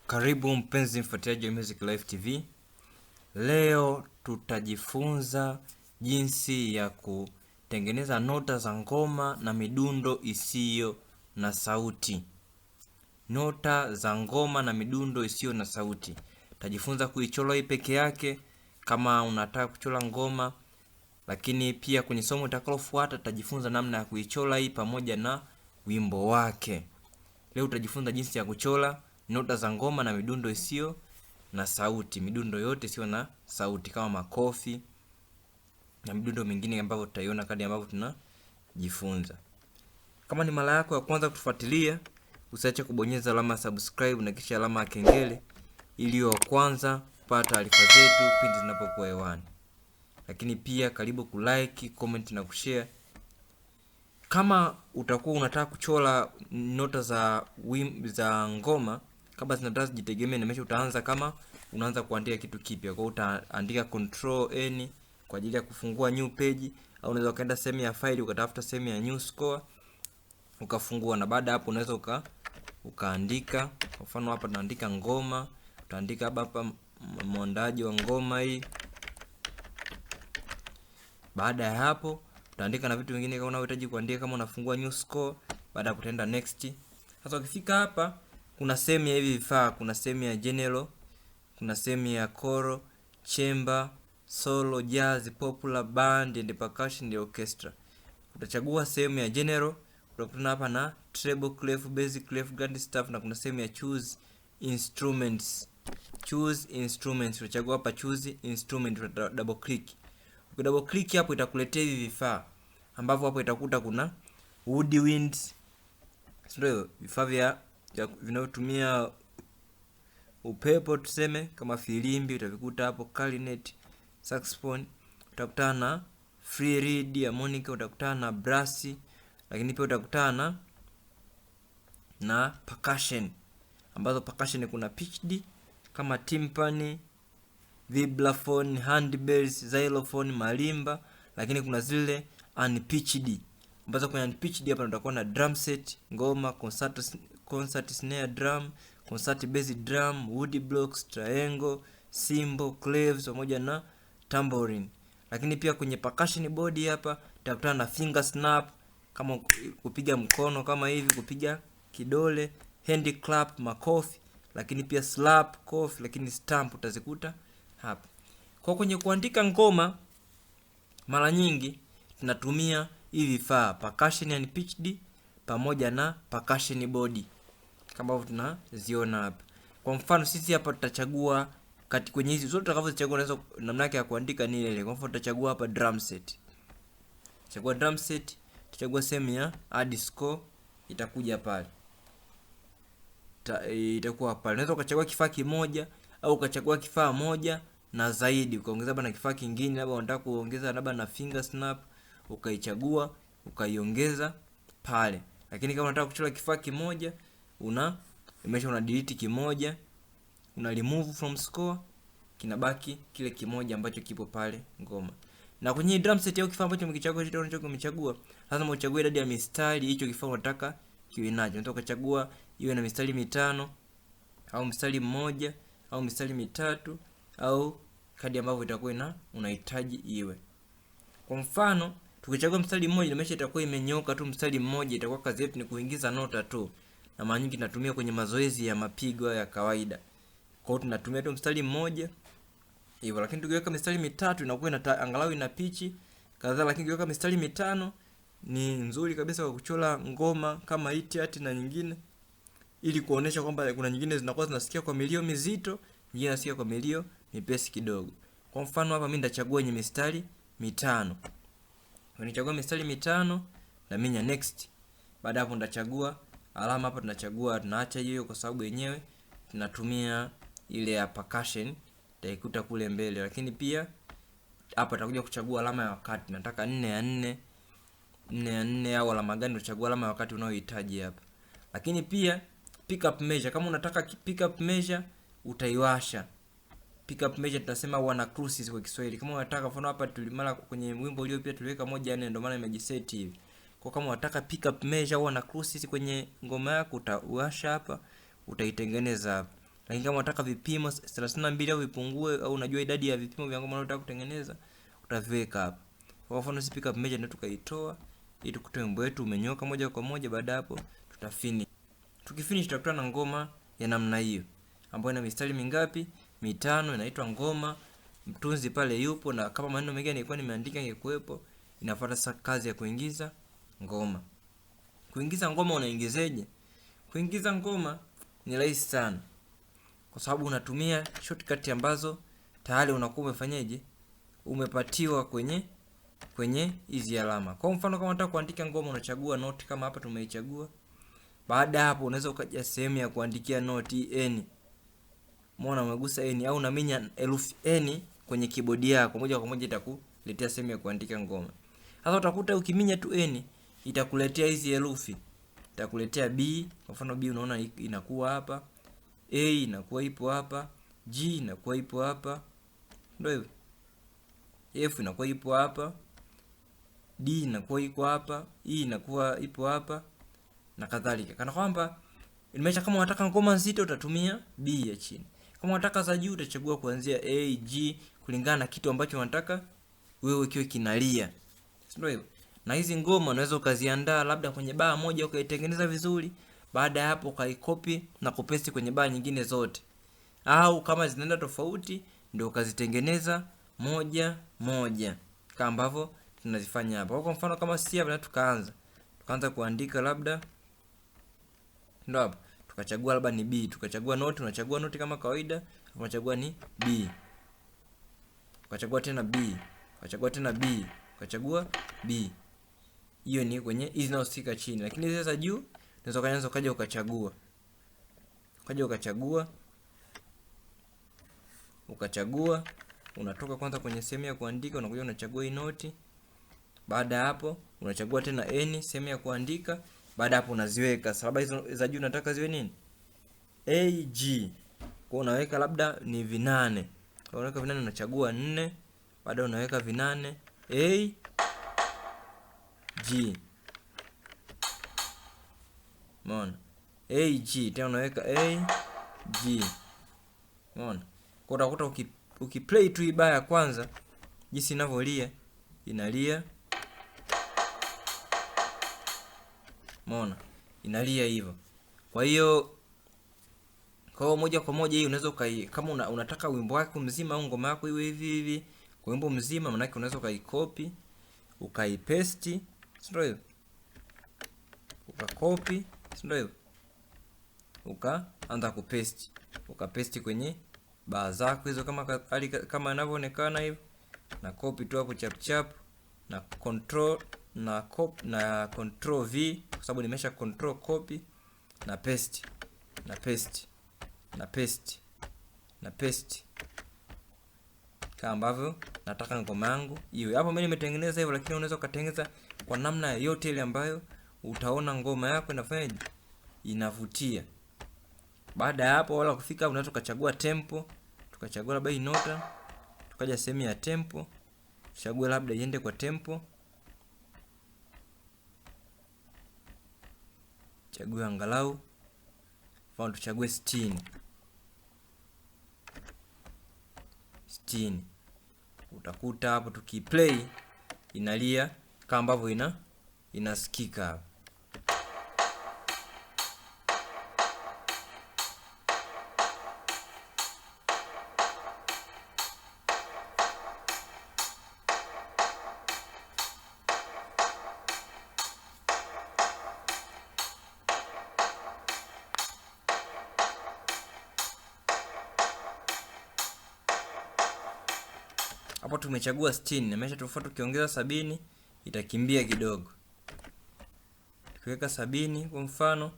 Karibu mpenzi mfuatiliaji wa Music Life TV. Leo tutajifunza jinsi ya kutengeneza nota za ngoma na midundo isiyo na sauti. Nota za ngoma na midundo isiyo na sauti. Tajifunza kuichora hii peke yake kama unataka kuchora ngoma, lakini pia kwenye somo litakalofuata tutajifunza namna ya kuichora hii pamoja na wimbo wake. Leo tutajifunza jinsi ya kuchora nota za ngoma na midundo isiyo na sauti. Midundo yote isiyo na sauti kama makofi na midundo mingine ambayo tutaiona kadri ambavyo tunajifunza. Kama ni mara yako ya kwanza kutufuatilia, usiache kubonyeza alama ya subscribe na kisha alama ya kengele ili wa kwanza kupata taarifa zetu pindi zinapokuwa hewani. Lakini pia karibu kulike, comment na kushare. Kama utakuwa unataka kuchora nota za ngoma kabla zinataka zijitegemee, nimesha utaanza kama unaanza kuandika kitu kipya. Kwa hiyo utaandika control N kwa ajili ya kufungua new page, au unaweza kaenda sehemu ya file ukatafuta sehemu ya new score ukafungua, na baada hapo unaweza ukaandika. Kwa mfano hapa tunaandika ngoma, utaandika hapa mwandaji wa ngoma hii. Baada ya hapo utaandika na vitu vingine kama unahitaji kuandika, kama unafungua new score. Baada hapo utaenda next. Sasa ukifika hapa kuna sehemu ya hivi vifaa, kuna sehemu ya general, kuna sehemu ya choral, chamber, solo, jazz, popular, band and percussion and orchestra. Utachagua sehemu ya general, utakutana hapa na treble clef, bass clef, grand staff, na kuna sehemu ya choose instruments. Choose instruments, utachagua hapa choose instrument, double click. Double click hapo itakuletea hivi vifaa ambavyo hapo itakuta kuna woodwinds, ndio vifaa vinavyotumia upepo tuseme, kama filimbi utavikuta hapo, clarinet, saxophone, utakutana na free reed, harmonica, utakutana na brass, lakini pia utakutana na percussion, ambazo percussion kuna pitched kama timpani, vibraphone, handbells, xylophone, marimba, lakini kuna zile unpitched, ambazo kwenye unpitched hapa tutakuwa na drum set, ngoma, concert snare drum, concert bass drum, wood blocks, triangle, cymbal, claves pamoja na tambourine. Lakini pia kwenye percussion board hapa tutakutana na finger snap, kama kupiga mkono kama hivi, kupiga kidole, hand clap, makofi, lakini pia slap, kofi, lakini stamp utazikuta hapa. Kwa kwenye kuandika ngoma mara nyingi tunatumia hivi vifaa, percussion and pitched pamoja na percussion board kama ambavyo tunaziona hapa. Kwa mfano sisi hapa tutachagua kwenye hizi zote tutakavyozichagua, unaweza namna yake ya kuandika ni ile. Kwa mfano tutachagua hapa drum set. Chagua drum set, tutachagua sehemu ya add score, itakuja pale. Itakuwa pale. Unaweza ukachagua kifaa kimoja au ukachagua kifaa moja na zaidi, ukaongeza hapa na kifaa kingine, labda unataka kuongeza labda na finger snap, ukaichagua ukaiongeza pale. Lakini kama unataka kuchora kifaa kimoja, una delete kimoja, una remove from score, kinabaki kile kimoja ambacho kipo pale ngoma. Na kwenye drum set au kifaa ambacho umechagua, lazima uchague idadi ya mistari hicho kifaa unataka kiwe nacho. Unataka kuchagua iwe na mistari 5 au mstari mmoja au mistari 3 au kadi ambavyo itakuwa unahitaji iwe. Kwa mfano tukichagua mstari mmoja, nimesha itakuwa imenyoka tu mstari mmoja, itakuwa kazi yetu ni kuingiza nota tu, na mara nyingi tunatumia kwenye mazoezi ya mapigo ya kawaida. Kwa hiyo tunatumia tu mstari mmoja hivyo, lakini tukiweka mistari 3 inakuwa angalau ina pitch kadhaa, lakini tukiweka mistari 5 ni nzuri kabisa kwa kuchora ngoma kama hiti na nyingine, ili kuonesha kwamba kuna nyingine zinakuwa zinasikia kwa milio mizito, nyingine nasikia kwa milio mipesi kidogo. Kwa mfano hapa mimi nitachagua yenye mistari 5. Nichagua mistari 5 na minya next. Baada hapo nitachagua alama hapa, tunaacha hiyo kwa sababu yenyewe tunatumia ile ya percussion, itaikuta kule mbele. Lakini pia hapa tutakuja kuchagua alama ya wakati, nataka 4 ya 4 au alama gani, utachagua alama ya wakati unayohitaji hapa. Lakini pia pick up measure, kama unataka pick up measure utaiwasha. Pick up measure tunasema wana crucis kwa Kiswahili. Kama unataka mfano hapa tulimala kwenye wimbo ulio pia tuliweka 1:4, ndio maana imejiseti hivi. Kwa kama unataka pick up measure wana crucis kwenye ngoma yako, utawasha hapa, utaitengeneza hapa. Lakini kama unataka vipimo 32 au vipungue, au unajua idadi ya vipimo vya ngoma unayotaka kutengeneza, utaviweka hapa. Kwa mfano si pickup measure ndio tukaitoa ili tukute wimbo wetu umenyoka moja kwa moja. Baada hapo tutafinish. Tukifinish tutakutana na ngoma ya namna hiyo ambayo ina mistari mingapi? 5, inaitwa ngoma. Mtunzi pale yupo, na kama maneno mengine nilikuwa nimeandika ingekuepo. Inafuata sasa kazi ya kuingiza ngoma. Kuingiza ngoma unaingizeje? Kuingiza ngoma ni rahisi sana, kwa sababu unatumia shortcut ambazo tayari unakuwa umefanyaje, umepatiwa kwenye hizi alama. Kwa mfano kama unataka kuandika ngoma, unachagua note kama hapa tumeichagua. Baada hapo unaweza ukaja sehemu ya kuandikia note N. Umeona, umegusa N au unaminya herufi N kwenye keyboard yako, moja kwa moja itakuletea sehemu ya kuandika ngoma. Sasa utakuta ukiminya tu N itakuletea hizi herufi. Itakuletea B, kwa mfano B unaona inakuwa hapa, A inakuwa ipo hapa, G inakuwa ipo hapa. Ndio hivyo. F inakuwa ipo hapa, D inakuwa iko hapa, E inakuwa ipo hapa na kadhalika. Kana kwamba imesha, kama unataka ngoma nzito utatumia B ya chini. Kama unataka za juu utachagua kuanzia A, G kulingana na kitu ambacho unataka wewe kiwe kinalia. Ndio hivyo. Na hizi ngoma unaweza ukaziandaa labda kwenye baa moja ukaitengeneza vizuri, baada ya hapo ukaikopi na kupesti kwenye baa nyingine zote. Au kama zinaenda tofauti ndio ukazitengeneza moja moja kama ambavyo tunazifanya hapa. Kwa mfano kama sisi hapa tukaanza kuandika labda, ndio hapo tukachagua labda ni B, tukachagua note, unachagua note kama kawaida, unachagua ni B. Ukachagua tena B, ukachagua tena B, ukachagua B. Hiyo ni kwenye hizi naosika chini, lakini hizi za juu unaweza kaja ukachagua. Ukachagua, unatoka kwanza kwenye sehemu ya kuandika, unakuja unachagua hii note. Baada ya hapo unachagua tena N sehemu ya kuandika. Baada hapo unaziweka. Sababu hizo za juu nataka ziwe nini? A, G. Kwa unaweka labda ni vinane. Kwa unaweka vinane, unachagua 4. Baada unaweka vinane A, G. Umeona? A, G. Tena unaweka A, G. Umeona? Kwa utakuta ukiplay tu ibaya ya kwanza jinsi inavyolia, inalia. Umeona? Inalia hivyo. Kwa hiyo moja kwa moja hii unaweza kama unataka wimbo wako mzima au ngoma yako iwe hivi kwa wimbo mzima, maana yake unaweza ukaicopy, ukaipaste, sio hivyo? Ukacopy, sio hivyo? Ukaanza kupaste, ukapaste kwenye baa zako hizo kama inavyoonekana hivyo, na copy tu hapo chap chap, na control V kwa sababu nimesha control copy, na paste kama ambavyo nataka ngoma yangu iwe. Hapo mimi nimetengeneza hivyo, lakini unaweza ukatengeneza kwa namna yote ile ambayo utaona ngoma yako inafanyaje, inavutia. Baada ya hapo, wala kufika, unaweza ukachagua tempo, tukachagua labda hii nota, tukaja sehemu ya tempo, chagua labda iende kwa tempo, chague angalau mfano tuchague 60. Utakuta hapo tukiplay inalia kama ambavyo inasikika hapo. Hapo tumechagua 60, nimesha tofauti, tukiongeza 70 itakimbia kidogo. Tukiweka 70 kwa mfano,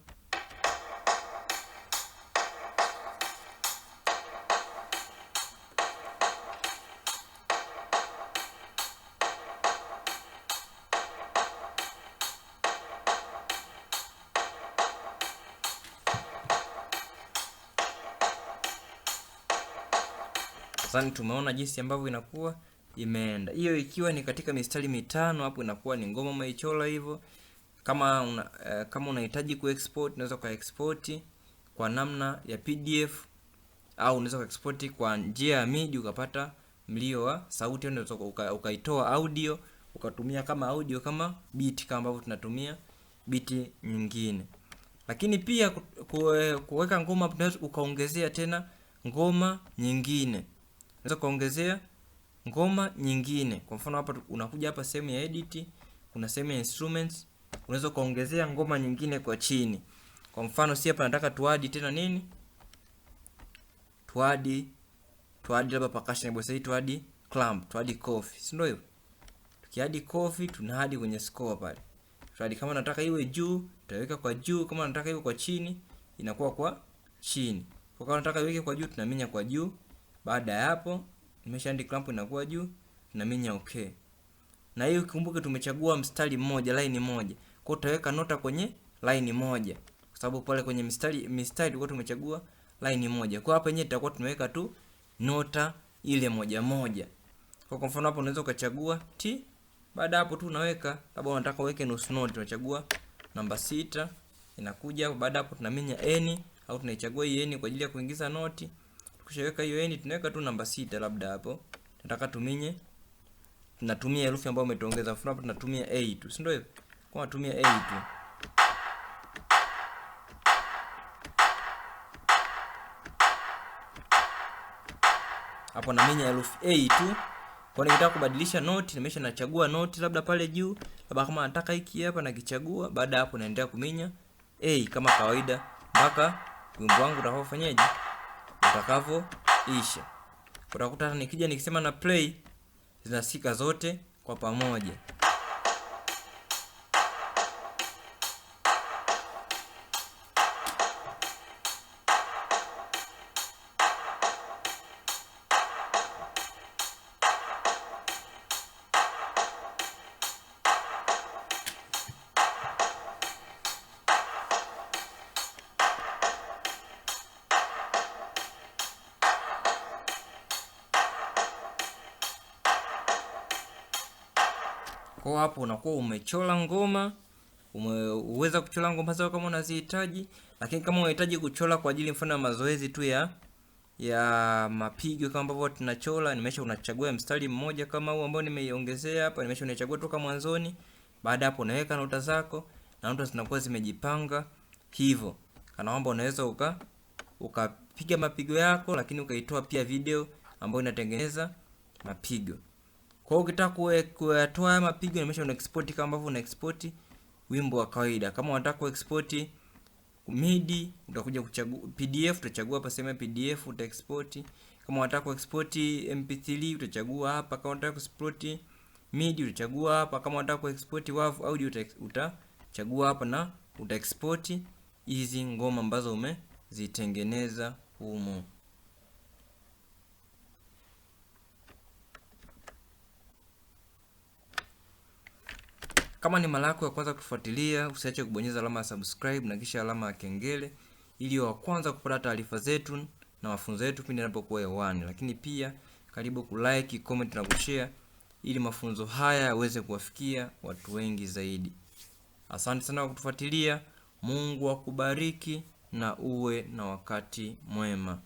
sasa tumeona jinsi ambavyo inakuwa imeenda. Hiyo ikiwa ni katika mistari 5, hapo inakuwa ni ngoma umeichora hivyo. Kama unahitaji kuexport, unaweza kuexport kwa namna ya PDF au unaweza kuexport kwa njia ya MIDI ukapata mlio wa sauti, unaweza ukaitoa audio ukatumia kama audio kama beat kama ambavyo tunatumia beat nyingine. Lakini pia kuweka ngoma, unaweza ukaongezea tena ngoma nyingine. Unaweza kuongezea ngoma nyingine. Kwa mfano hapa unakuja hapa sehemu ya edit, kuna sehemu ya instruments, unaweza kuongezea ngoma nyingine kwa chini. Kwa mfano si hapa nataka tuadi tena nini? Tuadi labda percussion, boss hii tuadi clamp, tuadi coffee. Si ndio hivyo? Tukiadi coffee tunaadi kwenye score pale. Tuadi kama nataka iwe juu, tutaweka kwa juu, kama nataka iwe kwa chini, inakuwa kwa chini. Kwa kama nataka iweke kwa juu, tunaminya kwa juu. Baada ya hapo, nimeshaandi clamp inakuwa juu, tunaminya okay. Na hiyo ukumbuke tumechagua mstari mmoja, line moja. Kwa utaweka nota kwenye line moja. Kwa sababu pale kwenye mstari tulikuwa tumechagua line moja. Kwa hapa yenyewe tutakuwa tumeweka tu nota ile moja moja. Kwa mfano hapo unaweza ukachagua T. Baada hapo tu unaweka, labda unataka uweke nusu note, tunachagua namba 6 inakuja hapo. Baada hapo tunaminya N au tunaichagua hii N kwa ajili ya kuingiza noti. Tukishaweka hiyo N tunaweka tu namba 6 labda hapo. Tunataka tunatumia herufi ambayo umetuongeza. Mfano hapo tunatumia A tu, si ndio hivyo? Kwa tunatumia A tu. Hapo naminya herufi A tu. Kwa nikitaka kubadilisha noti, nachagua noti labda pale juu, labda kama nataka hiki hapa nakichagua. Baada hapo naendelea kuminya A kama kawaida mpaka wimbo wangu utakaofanyaje, utakavyoisha. Utakuta nikija nikisema na play zinasikika zote kwa pamoja. Kwa hapo unakuwa umechora ngoma, umeweza kuchora ngoma zako kama unazihitaji. Lakini kama unahitaji kuchora kwa ajili mfano ya mazoezi tu ya mapigo kama ambavyo tunachora, unachagua mstari mmoja kama huu ambao nimeiongezea hapa, unachagua toka mwanzoni. Baada hapo unaweka nota zako na nota zinakuwa zimejipanga hivyo. Kana kwamba unaweza ukapiga mapigo yako, lakini ukaitoa pia video ambayo inatengeneza mapigo. Kwa hiyo ukitaka kuyatoa mapigo una export kama ambavyo una export wimbo wa kawaida. Kama unataka kuexport MIDI, utakuja kuchagua PDF, utachagua hapa sehemu ya PDF uta export. Kama unataka kuexport MP3 utachagua hapa. Kama unataka kuexport MIDI utachagua hapa. Kama unataka kuexport WAV audio utachagua hapa na uta export hizi ngoma ambazo umezitengeneza humo. Kama ni mara yako ya kwanza kufuatilia, usiache kubonyeza alama ya subscribe na kisha alama ya kengele ili wa kwanza kupata taarifa zetu na mafunzo yetu pindi yanapokuwa hewani. Lakini pia karibu kulike, comment na kushare ili mafunzo haya yaweze kuwafikia watu wengi zaidi. Asante sana kwa kutufuatilia. Mungu akubariki na uwe na wakati mwema.